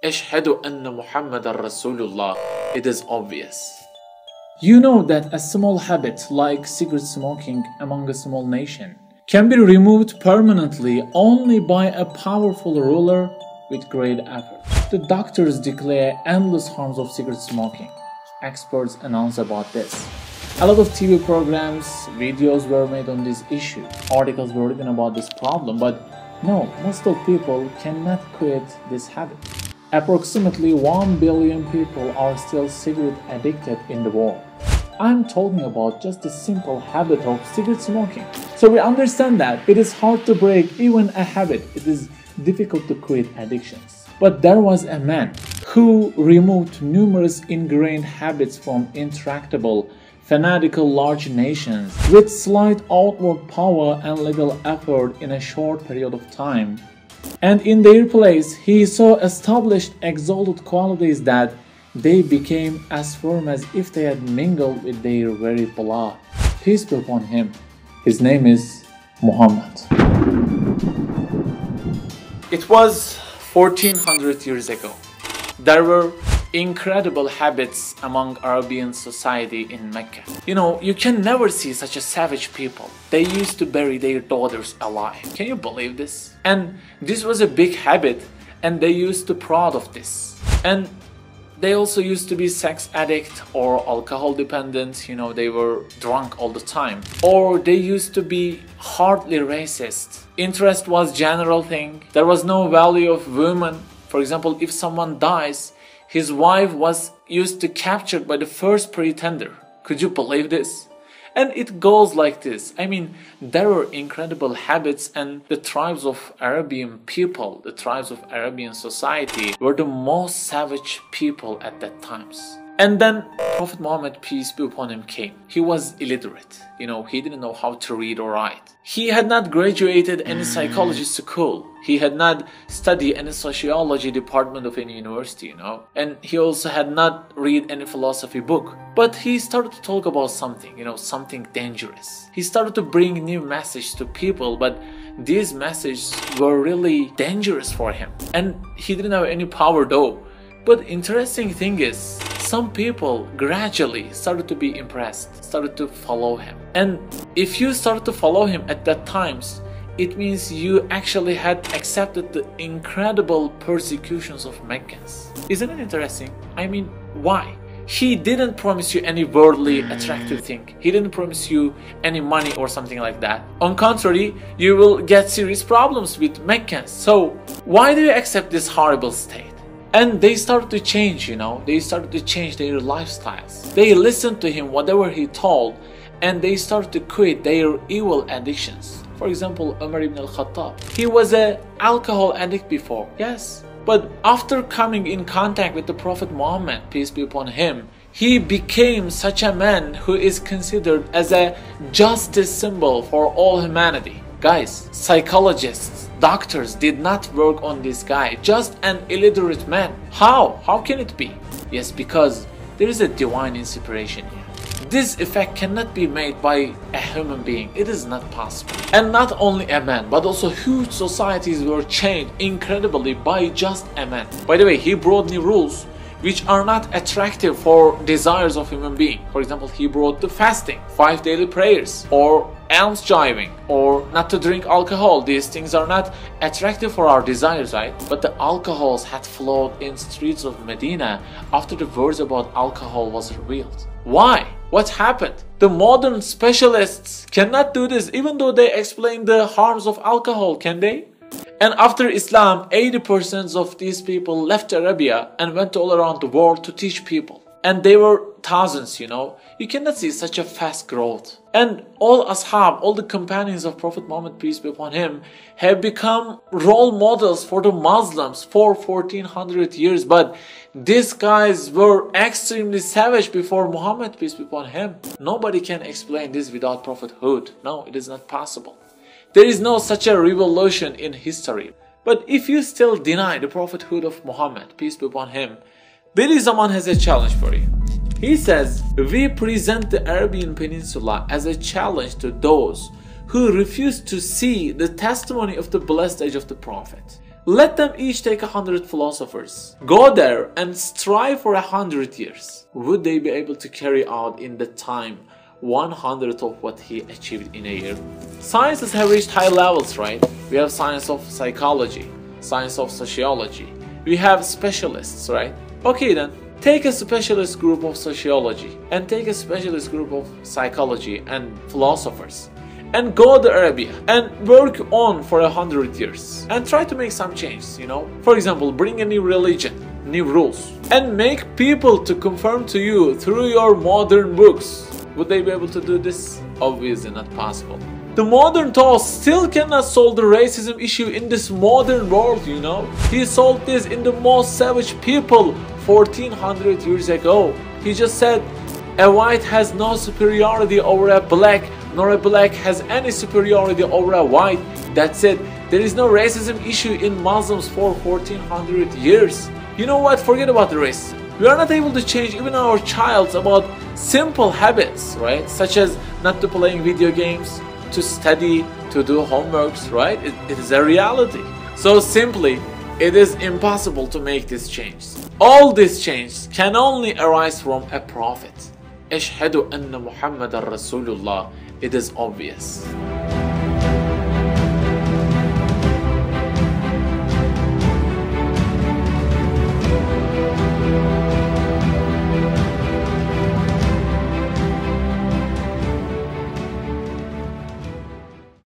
Ashhadu anna Muhammadan Rasulullah, it is obvious. You know that a small habit like cigarette smoking among a small nation can be removed permanently only by a powerful ruler with great effort. The doctors declare endless harms of cigarette smoking. Experts announce about this. A lot of TV programs, videos were made on this issue. Articles were written about this problem, but no, most of people cannot quit this habit. Approximately 1 billion people are still cigarette addicted in the world. I'm talking about just the simple habit of cigarette smoking. So we understand that it is hard to break even a habit. It is difficult to quit addictions. But there was a man who removed numerous ingrained habits from intractable, fanatical large nations with slight outward power and little effort in a short period of time. And in their place, he so established exalted qualities that they became as firm as if they had mingled with their very blood. Peace be upon him. His name is Muhammad. It was 1400 years ago. There were incredible habits among Arabian society in Mecca. You know, you can never see such a savage people. They used to bury their daughters alive. Can you believe this? And this was a big habit, and they used to proud of this. And they also used to be sex addict or alcohol dependent. You know, they were drunk all the time. Or they used to be hardly racist. Interest was general thing. There was no value of women. For example, if someone dies, his wife was used to captured by the first pretender. Could you believe this? And it goes like this. I mean, there were incredible habits, and the tribes of Arabian people, the tribes of Arabian society were the most savage people at that times. And then Prophet Muhammad, peace be upon him, came. He was illiterate. You know, he didn't know how to read or write. He had not graduated any psychology school. He had not studied any sociology department of any university, you know. And he also had not read any philosophy book. But he started to talk about something, you know, something dangerous. He started to bring new message to people, but these messages were really dangerous for him. And he didn't have any power though. But interesting thing is, some people gradually started to be impressed, started to follow him. And if you started to follow him at that times, it means you actually had accepted the incredible persecutions of Meccans. Isn't it interesting? I mean, why? He didn't promise you any worldly attractive thing. He didn't promise you any money or something like that. On contrary, you will get serious problems with Meccans. So why do you accept this horrible state? And they started to change, you know, they started to change their lifestyles. They listened to him, whatever he told, and they started to quit their evil addictions. For example, Umar ibn al-Khattab. He was an alcohol addict before, yes. But after coming in contact with the Prophet Muhammad, peace be upon him, he became such a man who is considered as a justice symbol for all humanity. Guys, psychologists, doctors did not work on this guy, just an illiterate man. How? How can it be? Yes, because there is a divine inspiration here. This effect cannot be made by a human being. It is not possible. And not only a man, but also huge societies were changed incredibly by just a man. By the way, he brought new rules which are not attractive for desires of human being. For example, he brought the fasting, 5 daily prayers, or alms jiving, or not to drink alcohol. These things are not attractive for our desires, right? But the alcohols had flowed in streets of Medina after the words about alcohol was revealed. Why? What happened? The modern specialists cannot do this, even though they explain the harms of alcohol, can they? And after Islam, 80% of these people left Arabia and went all around the world to teach people. And they were thousands, you know. You cannot see such a fast growth. And all ashab, all the companions of Prophet Muhammad, peace be upon him, have become role models for the Muslims for 1400 years. But these guys were extremely savage before Muhammad, peace be upon him. Nobody can explain this without prophethood. No, it is not possible. There is no such a revolution in history. But if you still deny the prophethood of Muhammad, peace be upon him, Billy Zaman has a challenge for you. He says, we present the Arabian Peninsula as a challenge to those who refuse to see the testimony of the blessed age of the Prophet. Let them each take 100 philosophers. Go there and strive for 100 years. Would they be able to carry out in the time 100 of what he achieved in a year? Sciences have reached high levels, right? We have science of psychology, science of sociology. We have specialists, right? Okay then, take a specialist group of sociology and take a specialist group of psychology and philosophers and go to Arabia and work on for 100 years and try to make some changes, For example, bring a new religion, new rules, and make people to conform to you through your modern books. Would they be able to do this? Obviously not possible. The modern thought still cannot solve the racism issue in this modern world, He solved this in the most savage people 1400 years ago. He just said, a white has no superiority over a black, nor a black has any superiority over a white. That's it. There is no racism issue in Muslims for 1400 years. You know what? Forget about the racism. We are not able to change even our child about simple habits, right? Such as not to playing video games, to study, to do homeworks, right? It is a reality. So simply, it is impossible to make this change. All these changes can only arise from a prophet. Ashhadu anna Muhammadan Rasulullah. It is obvious.